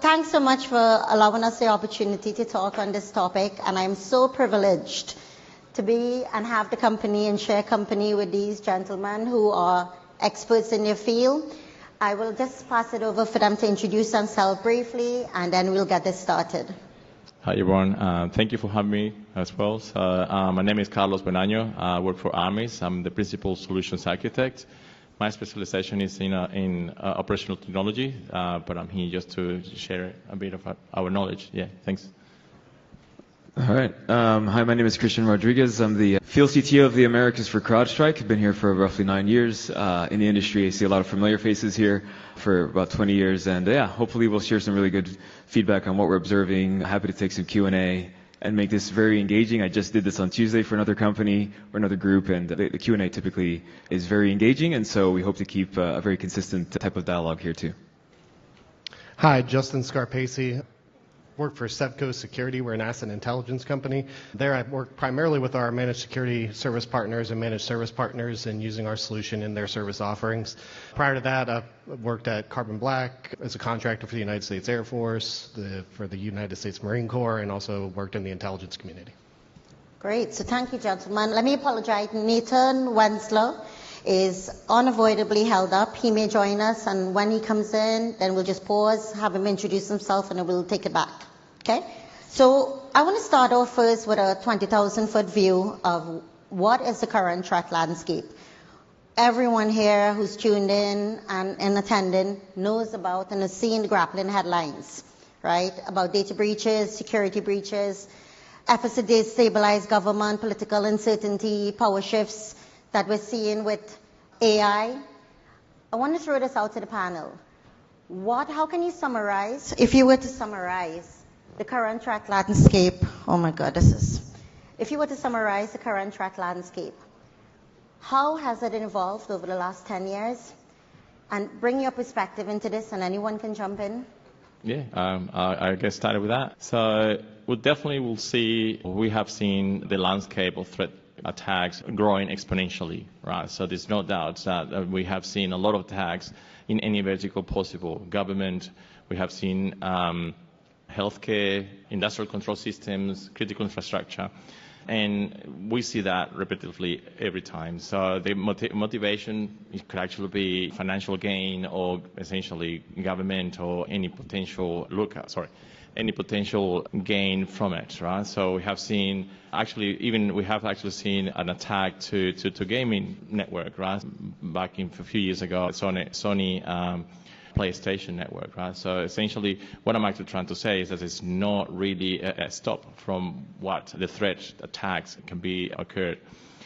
Thanks so much for allowing us the opportunity to talk on this topic, and I'm so privileged to be and have the company and share company with these gentlemen who are experts in their field. I will just pass it over for them to introduce themselves briefly, and then we'll get this started. Hi everyone, thank you for having me as well. So, my name is Carlos Buenano. I work for Armis. I'm the principal solutions architect. My specialization is in operational technology, but I'm here just to share a bit of our knowledge. Yeah, thanks. All right. Hi, my name is Cristian Rodriguez. I'm the field CTO of the Americas for CrowdStrike. I've been here for roughly 9 years. In the industry, I see a lot of familiar faces here for about 20 years. And yeah, hopefully we'll share some really good feedback on what we're observing. Happy to take some Q&A and make this very engaging. I just did this on Tuesday for another company or another group, and the Q&A typically is very engaging. And so we hope to keep a very consistent type of dialogue here too. Hi, Justin Scarpaci. Work for Sevco Security. We're an asset intelligence company. There I work primarily with our managed security service partners and managed service partners and using our solution in their service offerings. Prior to that, I worked at Carbon Black as a contractor for the United States Air Force, for the United States Marine Corps, and also worked in the intelligence community. Great, so thank you, gentlemen. Let me apologize. Nathan Wenzler is unavoidably held up. He may join us, and when he comes in, then we'll just pause, have him introduce himself, and then we'll take it back. Okay, so I want to start off first with a 20,000-foot view of what is the current threat landscape. Everyone here who's tuned in and attending knows about and has seen the grappling headlines, right? About data breaches, security breaches, efforts to destabilize government, political uncertainty, power shifts that we're seeing with AI. I want to throw this out to the panel. How can you summarize, if you were to summarize the current threat landscape? Oh my God, if you were to summarize the current threat landscape, how has it evolved over the last 10 years? And bring your perspective into this, and anyone can jump in. Yeah, I get started with that. So we have seen the landscape of threat attacks growing exponentially, right? So there's no doubt that we have seen a lot of attacks in any vertical possible. Government, we have seen healthcare, industrial control systems, critical infrastructure, and we see that repetitively every time. So the motivation could actually be financial gain, or essentially government, or any potential gain from it, right? So we have seen seen an attack to gaming network, right? Back a few years ago, Sony PlayStation network, right? So essentially, what I'm actually trying to say is that it's not really a stop from what the threat attacks can be occurred.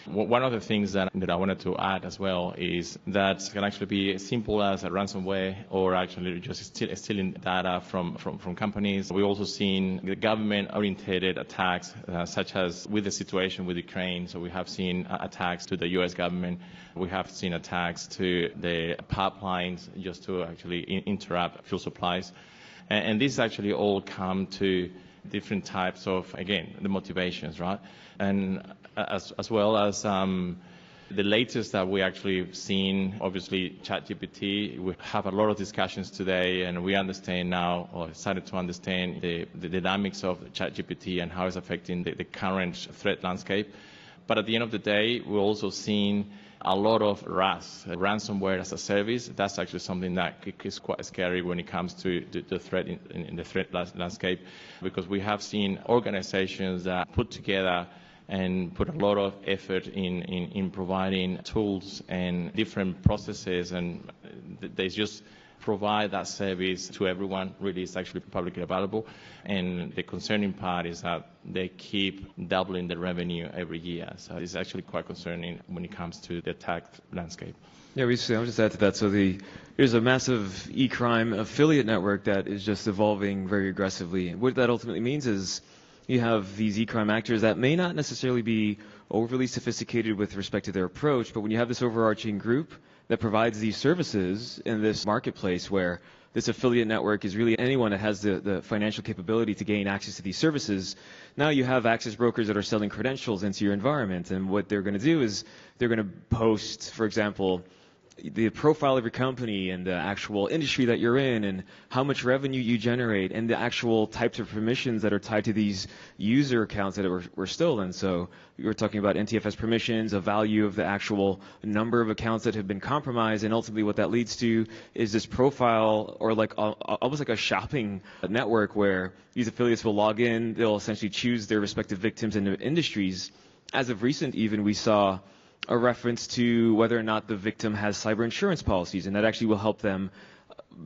One of the things that I wanted to add as well is that it can actually be as simple as a ransomware, or actually just stealing data from companies. We've also seen the government-oriented attacks, such as with the situation with Ukraine. So we have seen attacks to the U.S. government. We have seen attacks to the pipelines just to actually interrupt fuel supplies. And these actually all come to different types of, again, the motivations, right? And as well as the latest that we actually seen, obviously ChatGPT. We have a lot of discussions today, and we understand now, or started to understand, the dynamics of ChatGPT and how it's affecting the current threat landscape. But at the end of the day, we're also seeing a lot of RAS, ransomware as a service. That's actually something that is quite scary when it comes to the threat in the threat landscape, because we have seen organizations that put together and put a lot of effort in providing tools and different processes, and they just provide that service to everyone. Really, it's actually publicly available. And the concerning part is that they keep doubling the revenue every year. So it's actually quite concerning when it comes to the attack landscape. Yeah, I'll just add to that. So there's a massive e-crime affiliate network that is just evolving very aggressively. And what that ultimately means is you have these e-crime actors that may not necessarily be overly sophisticated with respect to their approach, but when you have this overarching group that provides these services in this marketplace, where this affiliate network is really anyone that has the financial capability to gain access to these services, now you have access brokers that are selling credentials into your environment. And what they're going to do is they're going to post, for example, the profile of your company and the actual industry that you're in and how much revenue you generate and the actual types of permissions that are tied to these user accounts that were stolen. So we were talking about NTFS permissions, a value of the actual number of accounts that have been compromised, and ultimately what that leads to is this profile, or like almost like a shopping network where these affiliates will log in, they'll essentially choose their respective victims in their industries. As of recent even, we saw a reference to whether or not the victim has cyber insurance policies, and that actually will help them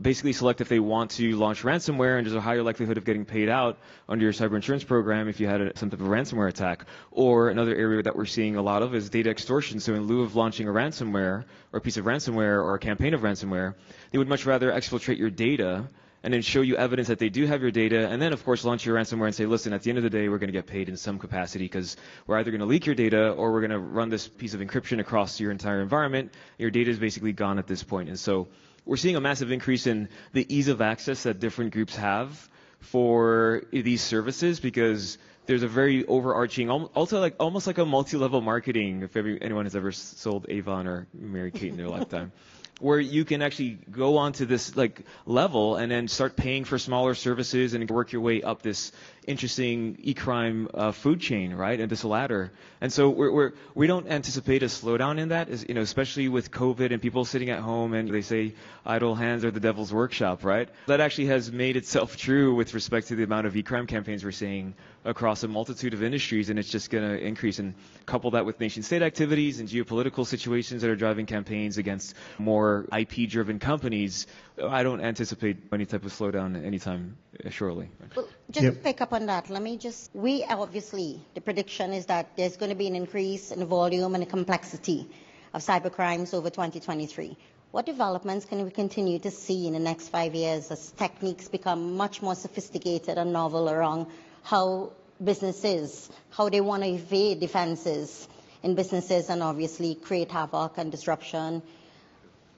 basically select if they want to launch ransomware, and there's a higher likelihood of getting paid out under your cyber insurance program if you had some type of ransomware attack. Or another area that we're seeing a lot of is data extortion. So in lieu of launching a ransomware or a piece of ransomware or a campaign of ransomware, they would much rather exfiltrate your data and then show you evidence that they do have your data, and then of course launch your ransomware and say, listen, at the end of the day, we're going to get paid in some capacity because we're either going to leak your data or we're going to run this piece of encryption across your entire environment. Your data is basically gone at this point. And so we're seeing a massive increase in the ease of access that different groups have for these services, because there's a very overarching, also like almost like a multi-level marketing, if anyone has ever sold Avon or Mary Kate in their lifetime, where you can actually go onto this like level and then start paying for smaller services and work your way up this interesting e-crime food chain, right? And this ladder. And so we don't anticipate a slowdown in that, especially with COVID and people sitting at home, and they say idle hands are the devil's workshop, right? That actually has made itself true with respect to the amount of e-crime campaigns we're seeing across a multitude of industries, and it's just going to increase. And couple that with nation-state activities and geopolitical situations that are driving campaigns against more IP-driven companies, I don't anticipate any type of slowdown anytime shortly. Well, just to pick up on that, the prediction is that there's going to be an increase in the volume and the complexity of cybercrimes over 2023. What developments can we continue to see in the next 5 years as techniques become much more sophisticated and novel around how businesses, how they want to evade defenses in businesses and obviously create havoc and disruption?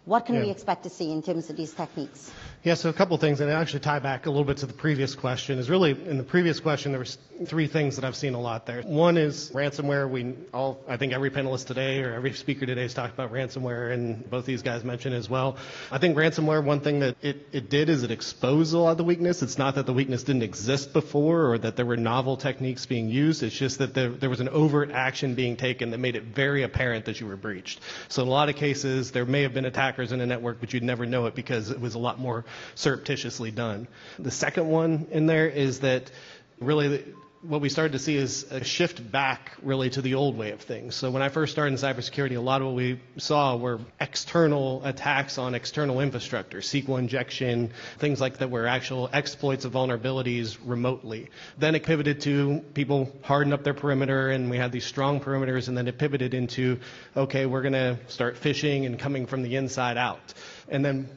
What can we expect to see in terms of these techniques? Yeah, so a couple of things, and they actually tie back a little bit to the previous question. Is really, in the previous question, there was three things that I've seen a lot there. One is ransomware. I think every panelist today or every speaker today has talked about ransomware, and both these guys mentioned as well. I think ransomware, one thing that it did is it exposed a lot of the weakness. It's not that the weakness didn't exist before or that there were novel techniques being used. It's just that there was an overt action being taken that made it very apparent that you were breached. So in a lot of cases, there may have been attackers in a network, but you'd never know it because it was a lot more surreptitiously done. The second one in there is that really what we started to see is a shift back really to the old way of things. So when I first started in cybersecurity, a lot of what we saw were external attacks on external infrastructure, SQL injection, things like that were actual exploits of vulnerabilities remotely. Then it pivoted to people harden up their perimeter, and we had these strong perimeters, and then it pivoted into, okay, we're going to start phishing and coming from the inside out. And then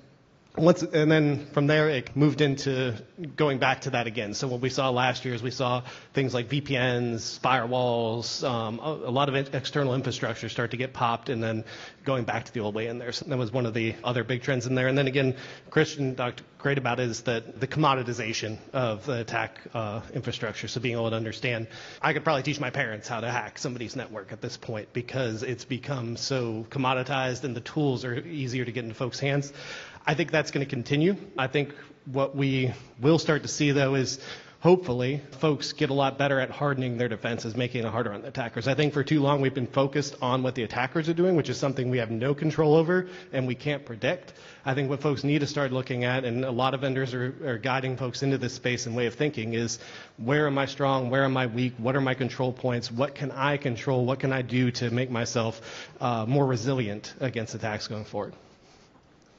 from there, it moved into going back to that again. So what we saw last year is we saw things like VPNs, firewalls, a lot of external infrastructure start to get popped, and then going back to the old way in there. So that was one of the other big trends in there. And then again, Cristian talked great about is that the commoditization of the attack infrastructure. So being able to understand, I could probably teach my parents how to hack somebody's network at this point because it's become so commoditized and the tools are easier to get into folks' hands. I think that's going to continue. I think what we will start to see, though, is hopefully folks get a lot better at hardening their defenses, making it harder on the attackers. I think for too long we've been focused on what the attackers are doing, which is something we have no control over and we can't predict. I think what folks need to start looking at, and a lot of vendors are guiding folks into this space and way of thinking, is where am I strong, where am I weak, what are my control points, what can I control, what can I do to make myself more resilient against attacks going forward.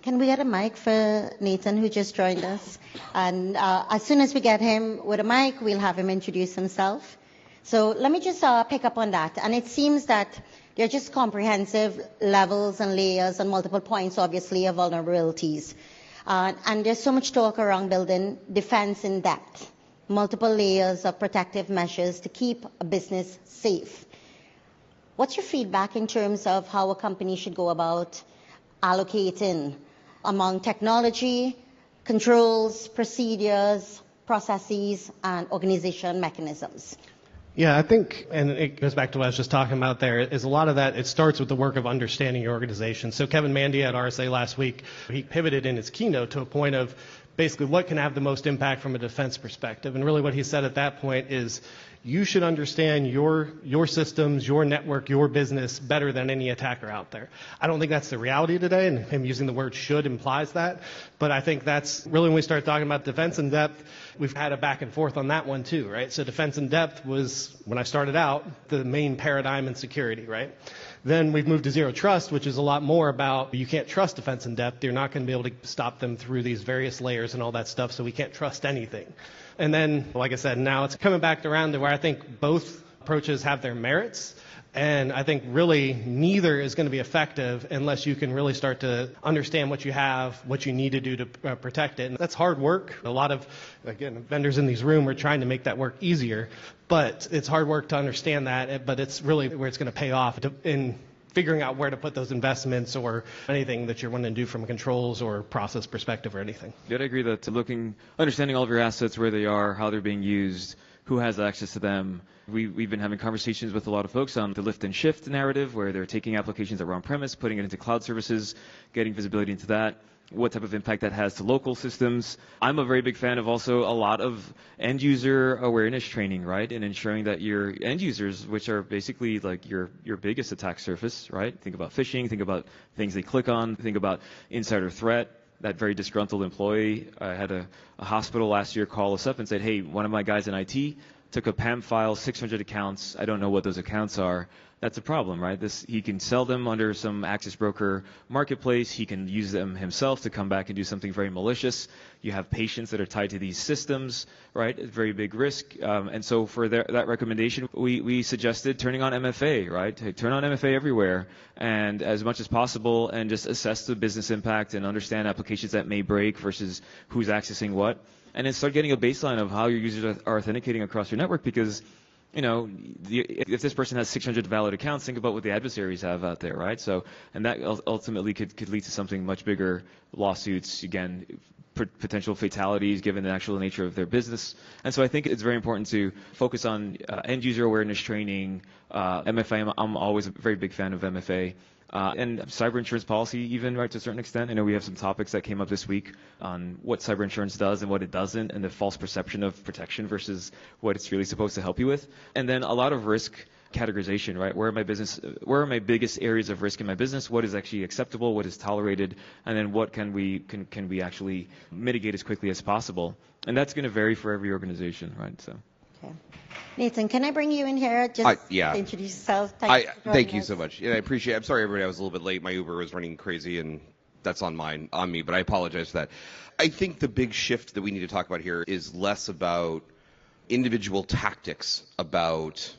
Can we get a mic for Nathan, who just joined us? And as soon as we get him with a mic, we'll have him introduce himself. So let me just pick up on that. And it seems that they're just comprehensive levels and layers and multiple points, obviously, of vulnerabilities. And there's so much talk around building defense in depth, multiple layers of protective measures to keep a business safe. What's your feedback in terms of how a company should go about allocating among technology, controls, procedures, processes, and organization mechanisms? Yeah, I think, and it goes back to what I was just talking about there, is a lot of that, it starts with the work of understanding your organization. So Kevin Mandy at RSA last week, he pivoted in his keynote to a point of basically what can have the most impact from a defense perspective. And really what he said at that point is you should understand your systems, your network, your business better than any attacker out there. I don't think that's the reality today, and him using the word should implies that. But I think that's really when we start talking about defense in depth, we've had a back and forth on that one too, right? So defense in depth was, when I started out, the main paradigm in security, right? Then we've moved to zero trust, which is a lot more about you can't trust defense in depth. You're not going to be able to stop them through these various layers and all that stuff, so we can't trust anything. And then, like I said, now it's coming back around to where I think both approaches have their merits. And I think really neither is going to be effective unless you can really start to understand what you have, what you need to do to protect it. And that's hard work. A lot of, again, vendors in this room are trying to make that work easier. But it's hard work to understand that. But it's really where it's going to pay off in figuring out where to put those investments or anything that you're wanting to do from a controls or process perspective or anything. Yeah, I agree that understanding all of your assets, where they are, how they're being used, who has access to them. We've been having conversations with a lot of folks on the lift and shift narrative, where they're taking applications that were on-premise, putting it into cloud services, getting visibility into that, what type of impact that has to local systems. I'm a very big fan of also a lot of end-user awareness training, right, and ensuring that your end users, which are basically like your biggest attack surface, right? Think about phishing, think about things they click on, think about insider threat. That very disgruntled employee, I had a hospital last year call us up and said, hey, one of my guys in IT took a PAM file, 600 accounts. I don't know what those accounts are. That's a problem, right? He can sell them under some access broker marketplace. He can use them himself to come back and do something very malicious. You have patients that are tied to these systems, right? It's very big risk. And so for that recommendation, we suggested turning on MFA, right? Turn on MFA everywhere and as much as possible, and just assess the business impact and understand applications that may break versus who's accessing what. And then start getting a baseline of how your users are authenticating across your network, because if this person has 600 valid accounts, think about what the adversaries have out there, right? So, and that ultimately could lead to something much bigger, lawsuits, again, potential fatalities given the actual nature of their business. And so I think it's very important to focus on end user awareness training, MFA. I'm always a very big fan of MFA. And cyber insurance policy, even, right, to a certain extent. I know we have some topics that came up this week on what cyber insurance does and what it doesn't, and the false perception of protection versus what it's really supposed to help you with. And then a lot of risk categorization, right? Where are my biggest areas of risk in my business? What is actually acceptable? What is tolerated? And then what can we actually mitigate as quickly as possible? And that's going to vary for every organization, right? So. Okay. Nathan, can I bring you in here just to introduce yourself? Thank you so much. Yeah, I appreciate it. I'm sorry, everybody, I was a little bit late. My Uber was running crazy, and that's on me, but I apologize for that. I think the big shift that we need to talk about here is less about individual tactics, about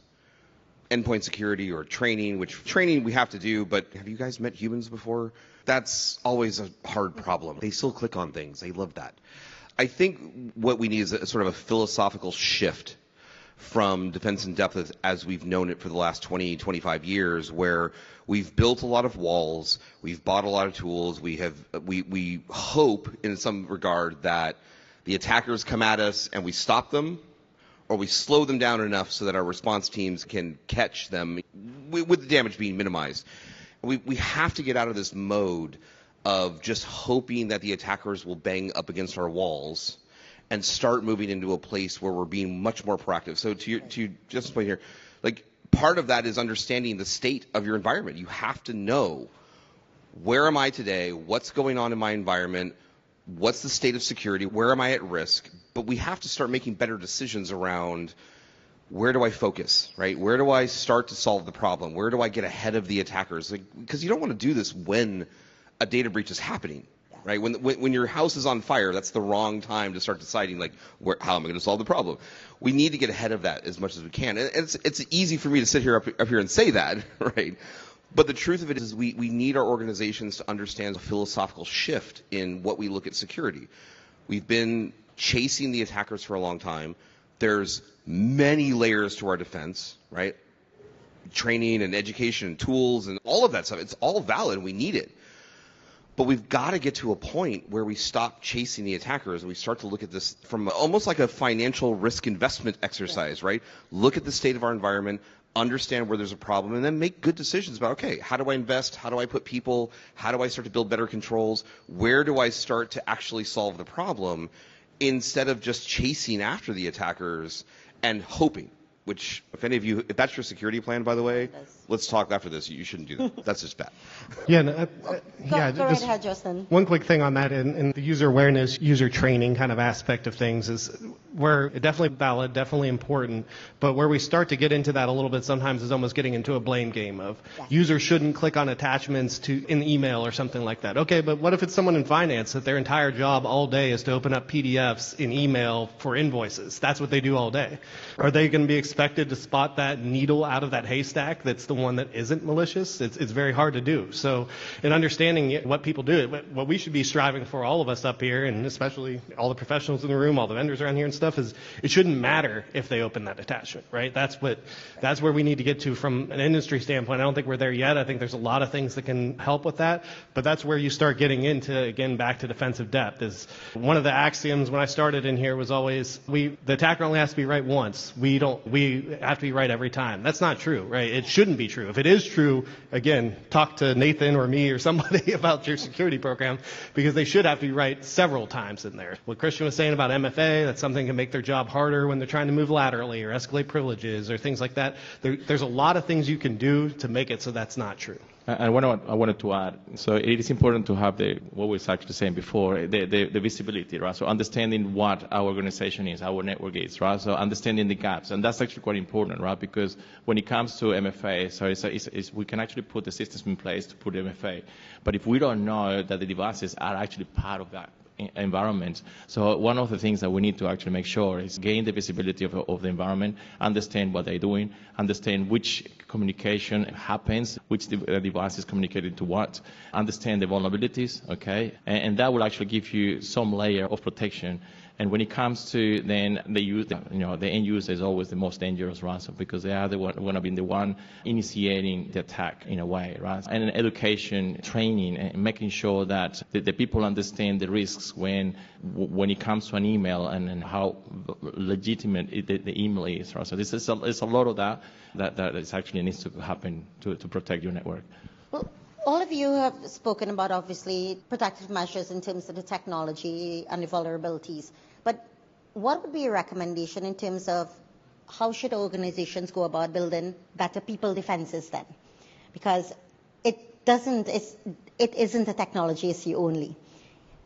endpoint security or training, which training we have to do, but have you guys met humans before? That's always a hard problem. They still click on things. They love that. I think what we need is a sort of a philosophical shift from defense in depth as we've known it for the last 20, 25 years, where we've built a lot of walls, we've bought a lot of tools, we hope in some regard that the attackers come at us and we stop them, or we slow them down enough so that our response teams can catch them with the damage being minimized. We have to get out of this mode of just hoping that the attackers will bang up against our walls and start moving into a place where we're being much more proactive. So to Justin's point here, like, part of that is understanding the state of your environment. You have to know, where am I today? What's going on in my environment? What's the state of security? Where am I at risk? But we have to start making better decisions around, where do I focus, right? Where do I start to solve the problem? Where do I get ahead of the attackers? Because you don't want to do this when a data breach is happening. Right? When your house is on fire, that's the wrong time to start deciding, like, how am I going to solve the problem? We need to get ahead of that as much as we can. And it's easy for me to sit here up here and say that, right? But the truth of it is we need our organizations to understand the philosophical shift in what we look at security. We've been chasing the attackers for a long time. There's many layers to our defense, right? Training and education and tools and all of that stuff. It's all valid. We need it. But we've got to get to a point where we stop chasing the attackers and we start to look at this from almost like a financial risk investment exercise, right? Look at the state of our environment, understand where there's a problem, and then make good decisions about, okay, how do I invest? How do I put people? How do I start to build better controls? Where do I start to actually solve the problem instead of just chasing after the attackers and hoping? Which, if any of you, if that's your security plan, by the way, let's talk after this. You shouldn't do that. That's just bad. Yeah, Go right ahead, Justin. One quick thing on that, in the user awareness, user training kind of aspect of things is where definitely valid, definitely important, but where we start to get into that a little bit sometimes is almost getting into a blame game of users shouldn't click on attachments in email or something like that. Okay, but what if it's someone in finance that their entire job all day is to open up PDFs in email for invoices? That's what they do all day. Are they going to be expected to spot that needle out of that haystack that's the one that isn't malicious? It's very hard to do. So in understanding what people do, what we should be striving for, all of us up here, and especially all the professionals in the room, all the vendors around here and stuff, is it shouldn't matter if they open that attachment, right? That's where we need to get to from an industry standpoint. I don't think we're there yet. I think there's a lot of things that can help with that, but that's where you start getting into, again, back to defensive depth. Is one of the axioms when I started in here was always the attacker only has to be right once. We have to be right every time. That's not true, right? It shouldn't be true. If it is true, again, talk to Nathan or me or somebody about your security program, because they should have to be right several times in there. What Cristian was saying about MFA, that's something that can make their job harder when they're trying to move laterally or escalate privileges or things like that. There's a lot of things you can do to make it so that's not true. I wanted to add, so it is important to have what we were actually saying before, the visibility, right? So understanding what our organization is, our network is, right? So understanding the gaps, and that's actually quite important, right? Because when it comes to MFA, so we can actually put the systems in place to put MFA, but if we don't know that the devices are actually part of that environment. So one of the things that we need to actually make sure is gain the visibility of the environment, understand what they're doing, understand which communication happens, which device is communicating to what, understand the vulnerabilities, okay? And that will actually give you some layer of protection. And when it comes to then the end user is always the most dangerous, right? So because they are going to be the one initiating the attack in a way, right? And education, training, and making sure that the people understand the risks when it comes to an email and how legitimate the email is, right? So this is a lot of that is actually needs to happen to protect your network. Well, all of you have spoken about, obviously, protective measures in terms of the technology and the vulnerabilities. But what would be your recommendation in terms of how should organizations go about building better people defenses then? Because it isn't a technology issue only.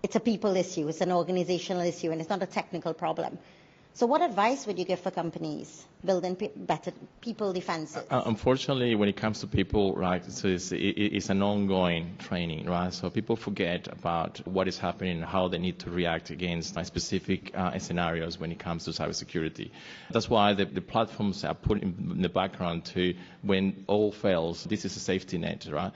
It's a people issue, it's an organizational issue, and it's not a technical problem. So what advice would you give for companies building better people defenses? Unfortunately, when it comes to people, right, so it's an ongoing training, right? So people forget about what is happening and how they need to react against specific scenarios when it comes to cybersecurity. That's why the platforms are put in the background to, when all fails, this is a safety net, right?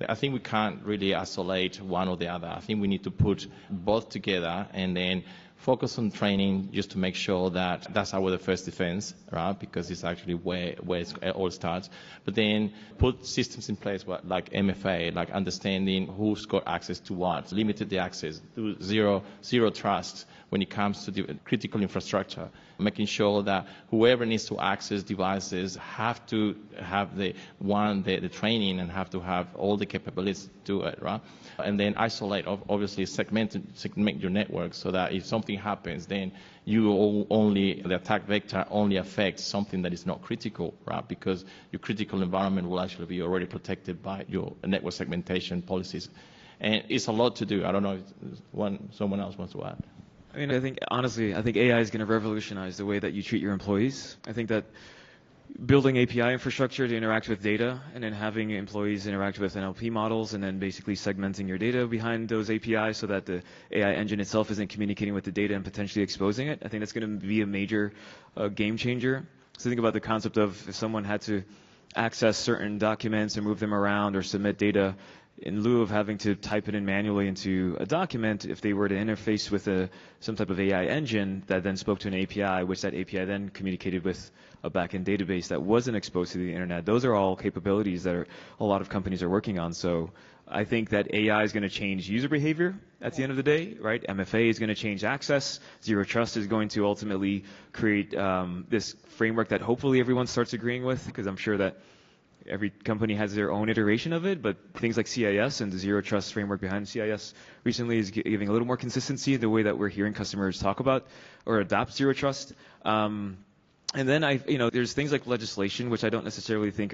I think we can't really isolate one or the other. I think we need to put both together and then focus on training just to make sure that that's our first defense, right? Because it's actually where it all starts. But then put systems in place like MFA, like understanding who's got access to what, limited the access, do zero trust when it comes to the critical infrastructure, making sure that whoever needs to access devices have to have the training and have to have all the capabilities to do it, right? And then isolate, obviously segment your network so that if something happens, then the attack vector only affects something that is not critical, right? Because your critical environment will actually be already protected by your network segmentation policies. And it's a lot to do. I don't know if someone else wants to add. I mean, I think AI is going to revolutionize the way that you treat your employees. I think that building API infrastructure to interact with data and then having employees interact with NLP models and then basically segmenting your data behind those APIs so that the AI engine itself isn't communicating with the data and potentially exposing it. I think that's going to be a major game changer. So think about the concept of if someone had to access certain documents and move them around or submit data, in lieu of having to type it in manually into a document, if they were to interface with some type of AI engine that then spoke to an API, which that API then communicated with a backend database that wasn't exposed to the internet, those are all capabilities that a lot of companies are working on. So I think that AI is going to change user behavior at the end of the day, right? MFA is going to change access. Zero Trust is going to ultimately create this framework that hopefully everyone starts agreeing with, because I'm sure that every company has their own iteration of it, but things like CIS and the Zero Trust framework behind CIS recently is giving a little more consistency in the way that we're hearing customers talk about or adopt Zero Trust. And then there's things like legislation, which I don't necessarily think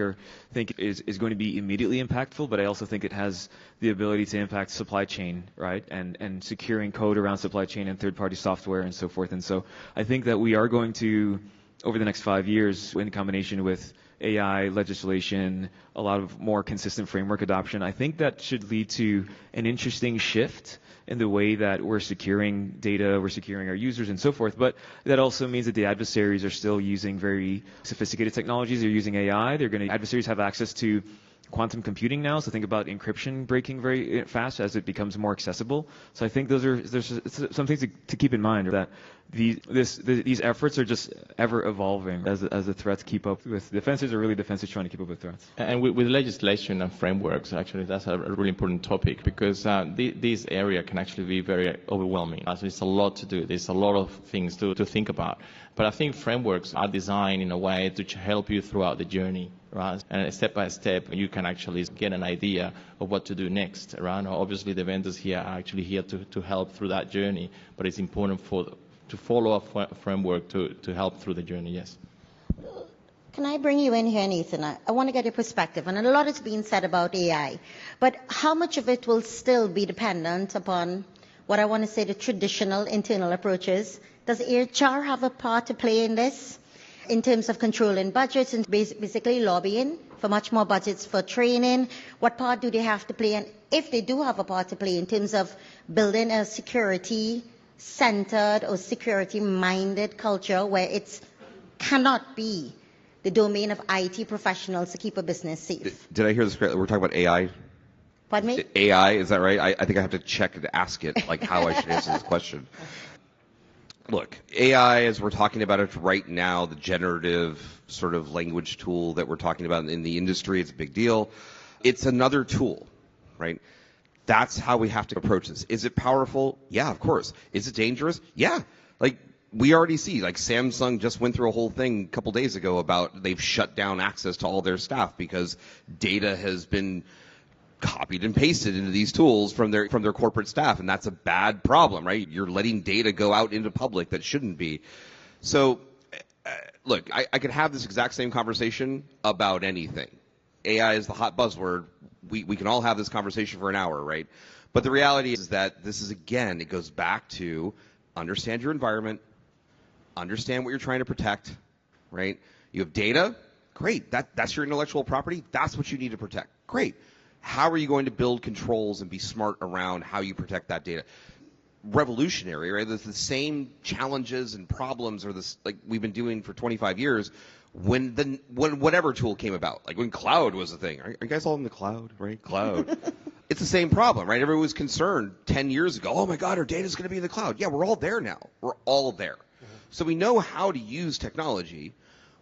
is going to be immediately impactful, but I also think it has the ability to impact supply chain, right? And securing code around supply chain and third-party software and so forth. And so I think that we are going to, over the next 5 years, in combination with AI legislation, a lot of more consistent framework adoption, I think that should lead to an interesting shift in the way that we're securing data, we're securing our users and so forth. But that also means that the adversaries are still using very sophisticated technologies. They're using AI. Adversaries have access to quantum computing now, so think about encryption breaking very fast as it becomes more accessible. So I think there's some things to keep in mind, that these efforts are just ever evolving as the threats keep up with defenses, or really defenses trying to keep up with threats. And with legislation and frameworks, actually, that's a really important topic, because this area can actually be very overwhelming. There's a lot to do. There's a lot of things to think about. But I think frameworks are designed in a way to help you throughout the journey, right? And step by step, you can actually get an idea of what to do next, right? Obviously, the vendors here are actually here to help through that journey, but it's important to follow a framework to help through the journey, yes. Can I bring you in here, Nathan? I want to get your perspective. And a lot has been said about AI, but how much of it will still be dependent upon what I want to say the traditional internal approaches? Does HR have a part to play in this, in terms of controlling budgets and basically lobbying for much more budgets for training? What part do they have to play? And if they do have a part to play in terms of building a security-centered or security-minded culture where it cannot be the domain of IT professionals to keep a business safe. Did I hear this correctly? We're talking about AI? Pardon me? AI, is that right? I think I have to check and ask it, like how I should answer this question. Look, AI, as we're talking about it right now, the generative sort of language tool that we're talking about in the industry, it's a big deal. It's another tool, right? That's how we have to approach this. Is it powerful? Yeah, of course. Is it dangerous? Yeah. Like, we already see, like Samsung just went through a whole thing a couple days ago about they've shut down access to all their staff because data has been copied and pasted into these tools from their corporate staff, and that's a bad problem, right? You're letting data go out into public that shouldn't be. So, look, I could have this exact same conversation about anything. AI is the hot buzzword. We can all have this conversation for an hour, right? But the reality is that this is, again, it goes back to understand your environment, understand what you're trying to protect, right? You have data, great. That's your intellectual property. That's what you need to protect. Great. How are you going to build controls and be smart around how you protect that data? Revolutionary, right? There's the same challenges and problems, or this, like we've been doing for 25 years. When whatever tool came about, like when cloud was a thing. Are you guys all in the cloud, right? Cloud. It's the same problem, right? Everyone was concerned 10 years ago. Oh my God, our data's going to be in the cloud. Yeah, we're all there now. We're all there. So we know how to use technology.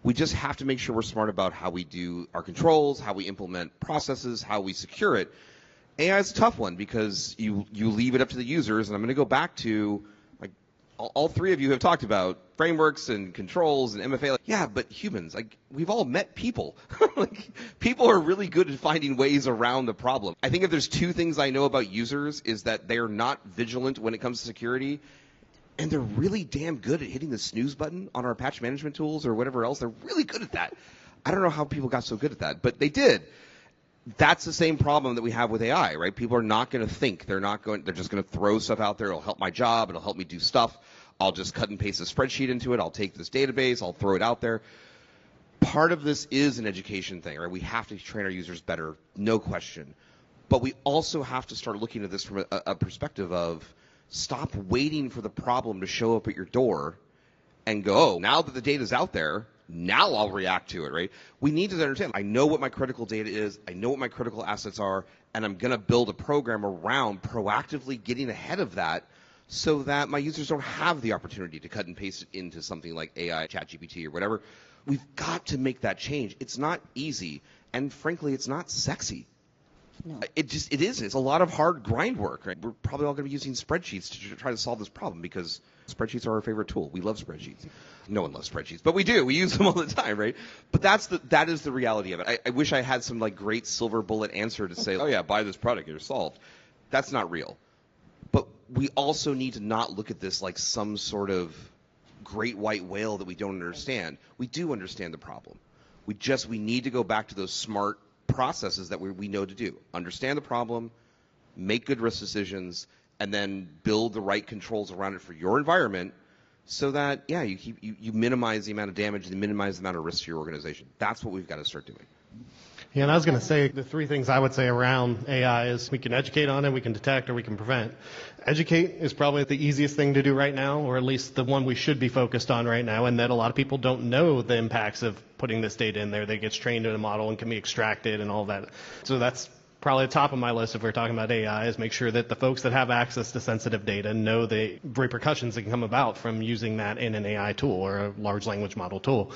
We just have to make sure we're smart about how we do our controls, how we implement processes, how we secure it. AI is a tough one because you leave it up to the users, and I'm going to go back to, like, all three of you have talked about frameworks and controls and MFA. Like, yeah, but humans, like, we've all met people. Like, people are really good at finding ways around the problem. I think if there's two things I know about users is that they're not vigilant when it comes to security, and they're really damn good at hitting the snooze button on our patch management tools or whatever else. They're really good at that. I don't know how people got so good at that, but they did. That's the same problem that we have with AI, right? People are not going to think. They're just going to throw stuff out there. It'll help my job. It'll help me do stuff. I'll just cut and paste a spreadsheet into it. I'll take this database. I'll throw it out there. Part of this is an education thing, right? We have to train our users better, no question. But we also have to start looking at this from a perspective of, stop waiting for the problem to show up at your door and go, oh, now that the data's out there, Now I'll react to it, right? We need to understand, I know what my critical data is, I know what my critical assets are, and I'm going to build a program around proactively getting ahead of that so that my users don't have the opportunity to cut and paste it into something like AI, ChatGPT, or whatever. We've got to make that change. It's not easy, and frankly, it's not sexy. No. It is. It's a lot of hard grind work, right? We're probably all going to be using spreadsheets to try to solve this problem because spreadsheets are our favorite tool. We love spreadsheets. No one loves spreadsheets, but we do. We use them all the time, right? But that is the reality of it. I wish I had some like great silver bullet answer to say, oh yeah, buy this product, you're solved. That's not real. But we also need to not look at this like some sort of great white whale that we don't understand. We do understand the problem. We need to go back to those smart processes that we know to do. Understand the problem, make good risk decisions, and then build the right controls around it for your environment so that, yeah, you minimize the amount of damage and minimize the amount of risk to your organization. That's what we've got to start doing. Yeah, and I was going to say the three things I would say around AI is we can educate on it, we can detect, or we can prevent. Educate is probably the easiest thing to do right now, or at least the one we should be focused on right now, and that a lot of people don't know the impacts of putting this data in there. They get trained in a model and can be extracted and all that. So that's probably the top of my list if we're talking about AI, is make sure that the folks that have access to sensitive data know the repercussions that can come about from using that in an AI tool or a large language model tool.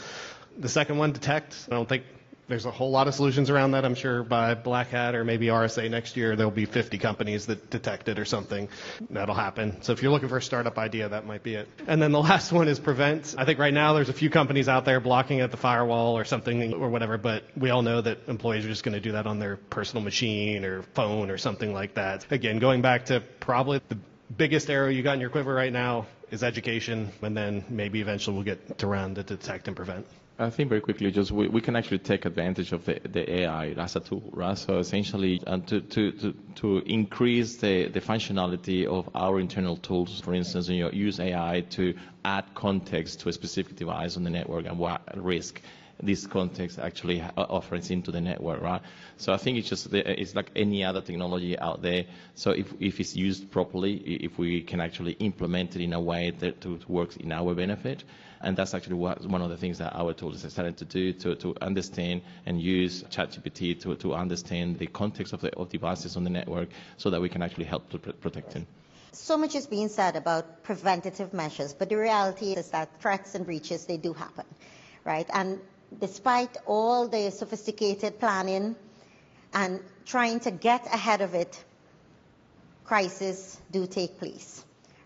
The second one, detect. I don't think there's a whole lot of solutions around that. I'm sure by Black Hat or maybe RSA next year, there'll be 50 companies that detect it or something. That'll happen. So if you're looking for a startup idea, that might be it. And then the last one is prevent. I think right now there's a few companies out there blocking at the firewall or something or whatever, but we all know that employees are just going to do that on their personal machine or phone or something like that. Again, going back to probably the biggest arrow you got in your quiver right now is education, and then maybe eventually we'll get around to detect and prevent. I think very quickly, just we can actually take advantage of the AI as a tool, right? So essentially, to increase the functionality of our internal tools, for instance, you use AI to add context to a specific device on the network and what risk this context actually offers into the network, right? So I think it's like any other technology out there. So if it's used properly, if we can actually implement it in a way that works in our benefit, and that's actually one of the things that our tools are starting to do, to understand and use ChatGPT to understand the context of devices on the network so that we can actually help to protect them. So much is being said about preventative measures, but the reality is that threats and breaches, they do happen, right? And despite all the sophisticated planning and trying to get ahead of it, crises do take place,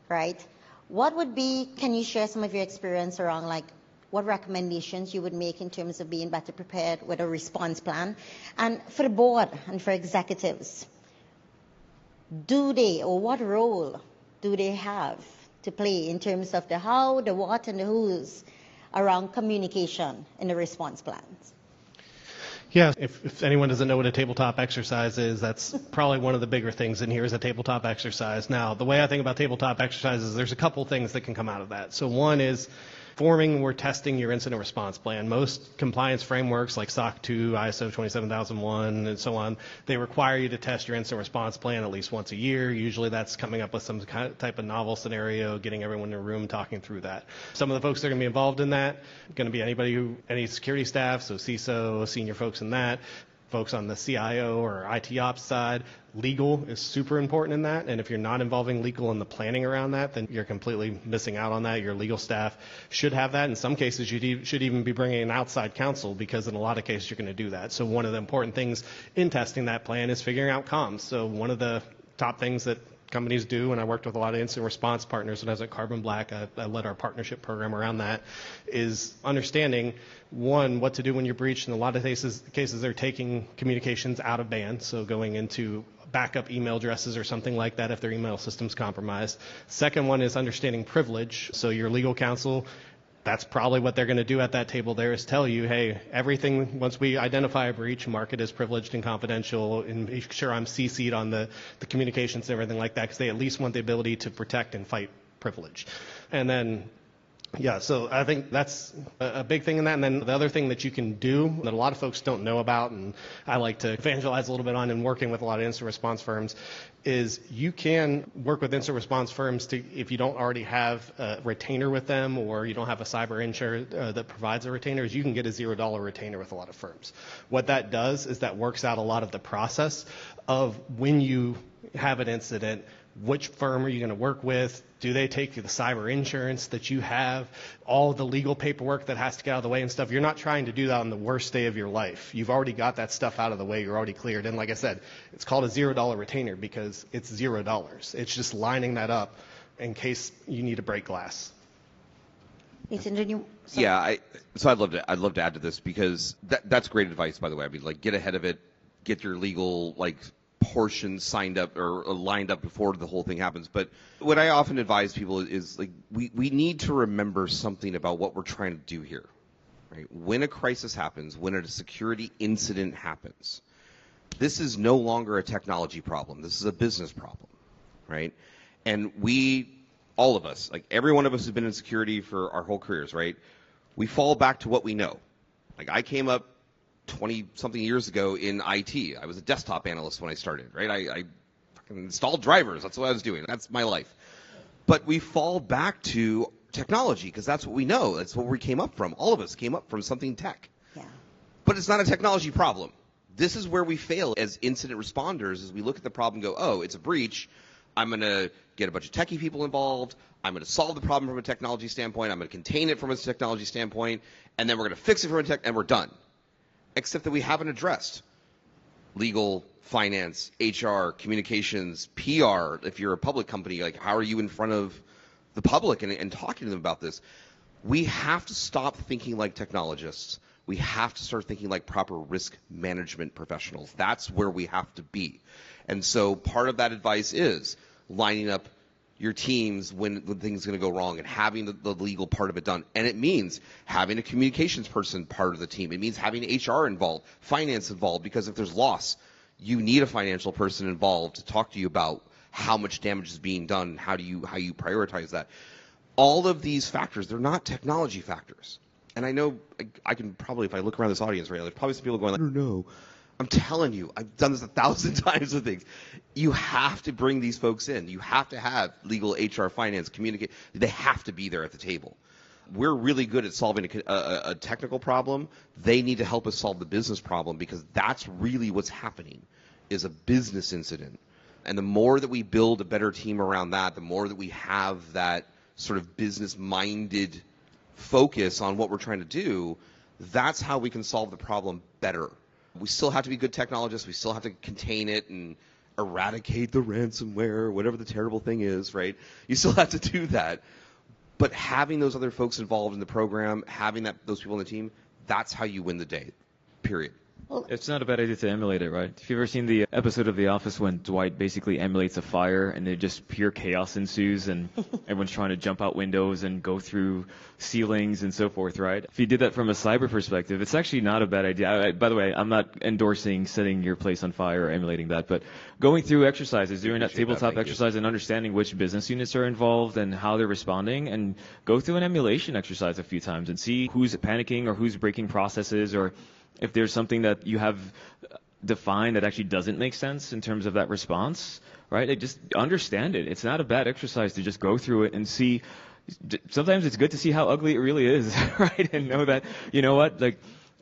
right? What would be, can you share some of your experience around like what recommendations you would make in terms of being better prepared with a response plan? And for the board and for executives, what role do they have to play in terms of the how, the what, and the who's around communication in the response plans? Yeah, if anyone doesn't know what a tabletop exercise is, that's probably one of the bigger things in here is a tabletop exercise. Now, the way I think about tabletop exercises, there's a couple things that can come out of that. So one is forming or testing your incident response plan. Most compliance frameworks like SOC 2, ISO 27001, and so on, they require you to test your incident response plan at least once a year. Usually that's coming up with some type of novel scenario, getting everyone in a room talking through that. Some of the folks that are going to be involved in that are going to be any security staff, so CISO, senior folks in that, folks on the CIO or IT ops side. Legal is super important in that, and if you're not involving legal in the planning around that, then you're completely missing out on that. Your legal staff should have that. In some cases, you should even be bringing in outside counsel, because in a lot of cases you're going to do that. So one of the important things in testing that plan is figuring out comms. So one of the top things that companies do, and I worked with a lot of incident response partners when I was at Carbon Black, I led our partnership program around that, is understanding, one, what to do when you're breached. In a lot of cases they're taking communications out of band, so going into backup email addresses or something like that if their email system's compromised. Second one is understanding privilege. So your legal counsel, that's probably what they're going to do at that table there, is tell you, hey, everything, once we identify a breach, mark it as privileged and confidential, and make sure I'm CC'd on the communications and everything like that, because they at least want the ability to protect and fight privilege. And then Yeah, so I think that's a big thing in that. And then the other thing that you can do that a lot of folks don't know about, and I like to evangelize a little bit on in working with a lot of incident response firms, is you can work with incident response firms to, if you don't already have a retainer with them or you don't have a cyber insurer that provides a retainer, is you can get a $0 retainer with a lot of firms. What that does is that works out a lot of the process of when you have an incident, which firm are you going to work with? Do they take the cyber insurance that you have? All the legal paperwork that has to get out of the way and stuff. You're not trying to do that on the worst day of your life. You've already got that stuff out of the way. You're already cleared. And like I said, it's called a $0 retainer because it's $0. It's just lining that up in case you need to break glass. Yeah, so I'd love to add to this because that's great advice, by the way. I mean, like, get ahead of it, get your legal portion signed up or lined up before the whole thing happens. But what I often advise people is we need to remember something about what we're trying to do here. Right? When a crisis happens, when a security incident happens, this is no longer a technology problem. This is a business problem, right? And all of us, every one of us who's been in security for our whole careers, right? We fall back to what we know. I came up 20-something years ago in IT. I was a desktop analyst when I started, right? I fucking installed drivers. That's what I was doing. That's my life. But we fall back to technology because that's what we know. That's what we came up from. All of us came up from something tech. Yeah. But it's not a technology problem. This is where we fail as incident responders, is we look at the problem and go, oh, it's a breach. I'm going to get a bunch of techie people involved. I'm going to solve the problem from a technology standpoint. I'm going to contain it from a technology standpoint. And then we're going to fix it from a tech, and we're done. Except that we haven't addressed legal, finance, HR, communications, PR. If you're a public company, how are you in front of the public and talking to them about this? We have to stop thinking like technologists. We have to start thinking like proper risk management professionals. That's where we have to be. And so part of that advice is lining up your teams when things are going to go wrong and having the legal part of it done. And it means having a communications person part of the team. It means having HR involved, finance involved, because if there's loss, you need a financial person involved to talk to you about how much damage is being done, how you prioritize that. All of these factors, they're not technology factors. And I know I can probably, if I look around this audience right now, there's probably some people going I don't know. I'm telling you, I've done this 1,000 times with things. You have to bring these folks in. You have to have legal, HR, finance, communicate. They have to be there at the table. We're really good at solving a technical problem. They need to help us solve the business problem because that's really what's happening, is a business incident. And the more that we build a better team around that, the more that we have that sort of business-minded focus on what we're trying to do, that's how we can solve the problem better. We still have to be good technologists. We still have to contain it and eradicate the ransomware, whatever the terrible thing is, right? You still have to do that. But having those other folks involved in the program, having those people on the team, that's how you win the day, period. It's not a bad idea to emulate it, right? If you've ever seen the episode of The Office when Dwight basically emulates a fire and then just pure chaos ensues and everyone's trying to jump out windows and go through ceilings and so forth, right? If you did that from a cyber perspective, it's actually not a bad idea. By the way, I'm not endorsing setting your place on fire or emulating that, but going through exercises, doing that tabletop exercise and understanding which business units are involved and how they're responding, and go through an emulation exercise a few times and see who's panicking or who's breaking processes, or if there's something that you have defined that actually doesn't make sense in terms of that response, right? Just understand it. It's not a bad exercise to just go through it and see. Sometimes it's good to see how ugly it really is, right? And know that, you know what,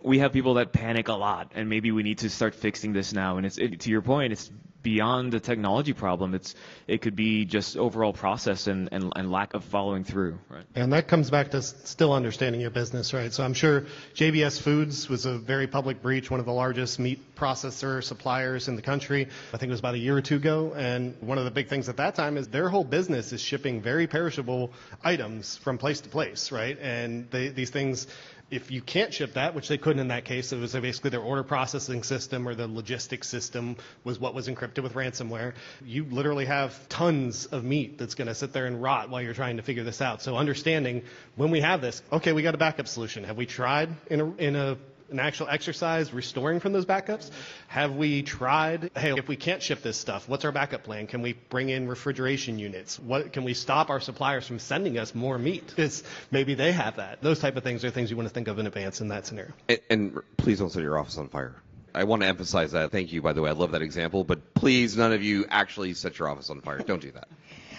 we have people that panic a lot, and maybe we need to start fixing this now. And to your point, it's beyond the technology problem. It could be just overall process and lack of following through, right? And that comes back to still understanding your business, right? So I'm sure JBS Foods was a very public breach, one of the largest meat processor suppliers in the country. I think it was about a year or two ago. And one of the big things at that time is their whole business is shipping very perishable items from place to place, right? And these things, if you can't ship that, which they couldn't in that case, it was basically their order processing system or the logistics system was what was encrypted with ransomware. You literally have tons of meat that's going to sit there and rot while you're trying to figure this out. So understanding when we have this, okay, we got a backup solution. Have we tried in a an actual exercise restoring from those backups? Have we tried, hey, if we can't ship this stuff, what's our backup plan? Can we bring in refrigeration units? What can we stop our suppliers from sending us more meat? Because maybe they have that. Those type of things are things you want to think of in advance in that scenario. And please don't set your office on fire. I want to emphasize that. Thank you, by the way. I love that example. But please, none of you actually set your office on fire. Don't do that.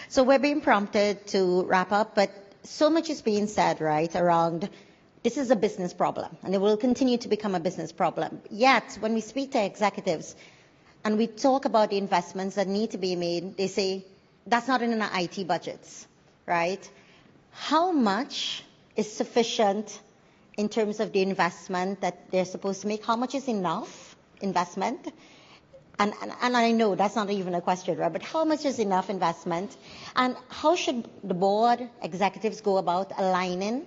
So we're being prompted to wrap up, but so much is being said, right, around this is a business problem, and it will continue to become a business problem. Yet, when we speak to executives and we talk about the investments that need to be made, they say, that's not in our IT budgets, right? How much is sufficient in terms of the investment that they're supposed to make? How much is enough investment? And I know that's not even a question, right? But how much is enough investment? And how should the board executives go about aligning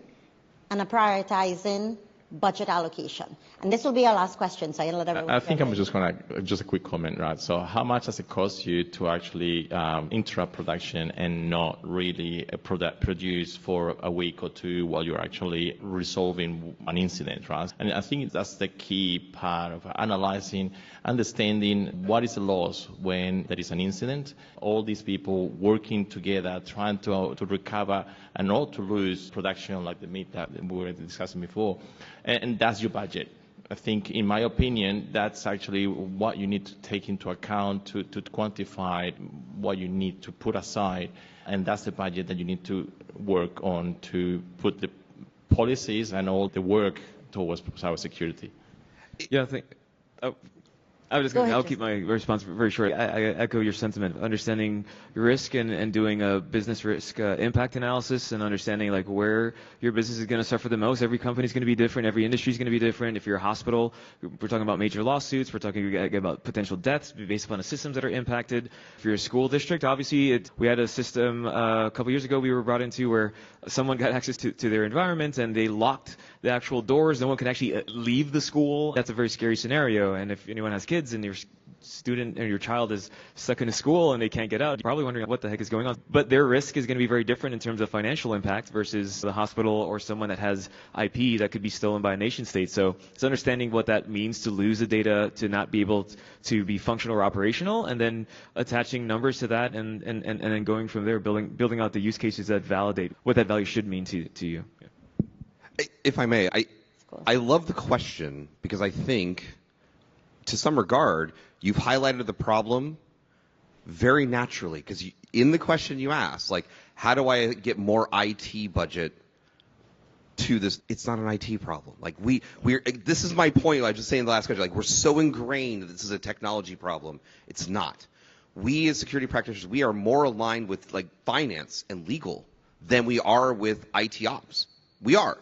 and prioritizing budget allocation? And this will be our last question, so I'll let everyone. I think I'm just going to, just a quick comment, right? So how much does it cost you to actually interrupt production and not really produce for a week or two while you're actually resolving an incident, right? And I think that's the key part of analyzing, understanding what is the loss when there is an incident. All these people working together, trying to recover and not to lose production like the meat that we were discussing before. And that's your budget. I think, in my opinion, that's actually what you need to take into account to quantify what you need to put aside. And that's the budget that you need to work on to put the policies and all the work towards cybersecurity. Yeah, I think. I was just going to, I'll keep my response very short. I echo your sentiment. Understanding risk and doing a business risk impact analysis and understanding like where your business is going to suffer the most. Every company is going to be different. Every industry is going to be different. If you're a hospital, we're talking about major lawsuits. We're talking about potential deaths based upon the systems that are impacted. If you're a school district, obviously we had a system a couple years ago we were brought into where someone got access to their environment and they locked the actual doors. No one could actually leave the school. That's a very scary scenario. And if anyone has kids and your student or your child is stuck in a school and they can't get out, you're probably wondering what the heck is going on. But their risk is going to be very different in terms of financial impact versus the hospital or someone that has IP that could be stolen by a nation state. So it's understanding what that means to lose the data, to not be able to be functional or operational, and then attaching numbers to that and then going from there, building out the use cases that validate what that value should mean to you. Yeah. If I may, I love the question because I think, to some regard, you've highlighted the problem very naturally. Because in the question you asked, like, how do I get more IT budget to this? It's not an IT problem. Like this is my point. I was just saying in the last question. Like, we're so ingrained that this is a technology problem. It's not. We as security practitioners, we are more aligned with like finance and legal than we are with IT ops. We are.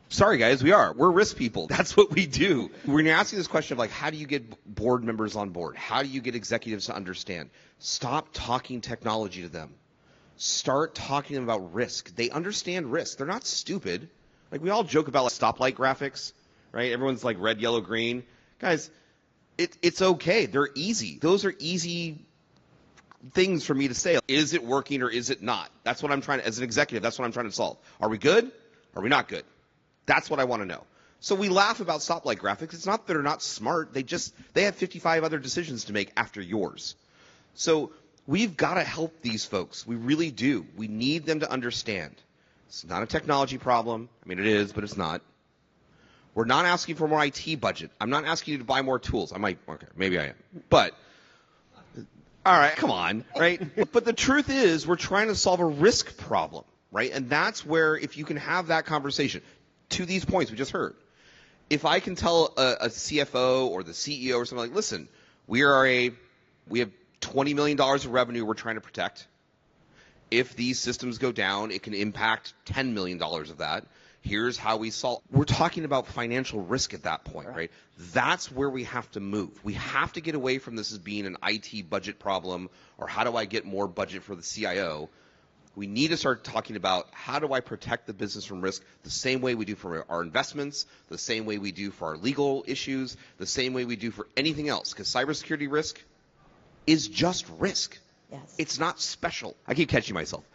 Sorry, guys, we are. We're risk people. That's what we do. When you're asking this question of, like, how do you get board members on board? How do you get executives to understand? Stop talking technology to them. Start talking to them about risk. They understand risk. They're not stupid. Like, we all joke about like, stoplight graphics, right? Everyone's like red, yellow, green. Guys, it's okay. They're easy. Those are easy things for me to say. Is it working or is it not? That's what I'm trying to, as an executive, that's what I'm trying to solve. Are we good? Are we not good? That's what I want to know. So we laugh about stoplight graphics. It's not that they're not smart. They have 55 other decisions to make after yours. So we've got to help these folks. We really do. We need them to understand. It's not a technology problem. I mean, it is, but it's not. We're not asking for more IT budget. I'm not asking you to buy more tools. Okay, maybe I am. But, all right, come on, right? But the truth is we're trying to solve a risk problem, right? And that's where, if you can have that conversation, to these points we just heard. If I can tell a CFO or the CEO or something like, listen, we have $20 million of revenue we're trying to protect. If these systems go down, it can impact $10 million of that. Here's how we solve. We're talking about financial risk at that point, right? That's where we have to move. We have to get away from this as being an IT budget problem or how do I get more budget for the CIO. We need to start talking about how do I protect the business from risk the same way we do for our investments, the same way we do for our legal issues, the same way we do for anything else. Because cybersecurity risk is just risk. Yes. It's not special. I keep catching myself.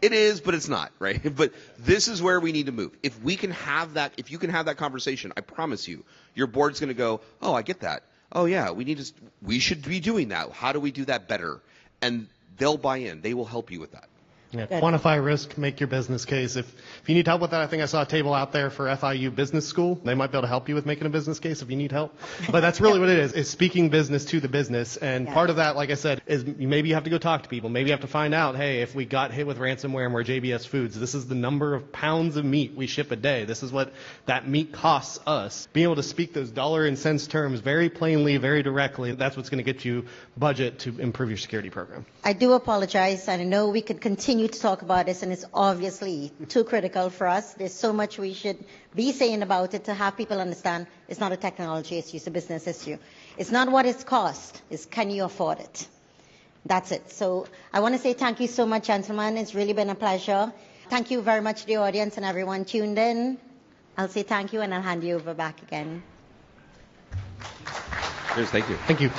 It is, but it's not, right? But this is where we need to move. If you can have that conversation, I promise you, your board's going to go, oh, I get that. Oh yeah, we should be doing that. How do we do that better? And they'll buy in. They will help you with that. Yeah, quantify risk, make your business case. If you need help with that, I think I saw a table out there for FIU Business School. They might be able to help you with making a business case if you need help. But that's really what it is speaking business to the business. And part of that, like I said, is maybe you have to go talk to people. Maybe you have to find out, hey, if we got hit with ransomware and we're JBS Foods, this is the number of pounds of meat we ship a day. This is what that meat costs us. Being able to speak those dollar and cents terms very plainly, very directly, that's what's going to get you budget to improve your security program. I do apologize, and I know we could continue to talk about this, and it's obviously too critical for us. There's so much we should be saying about it to have people understand it's not a technology issue, it's a business issue. It's not what it's cost, it's can you afford it? That's it. So I want to say thank you so much, gentlemen. It's really been a pleasure. Thank you very much to the audience and everyone tuned in. I'll say thank you, and I'll hand you over back again. Cheers, thank you. Thank you.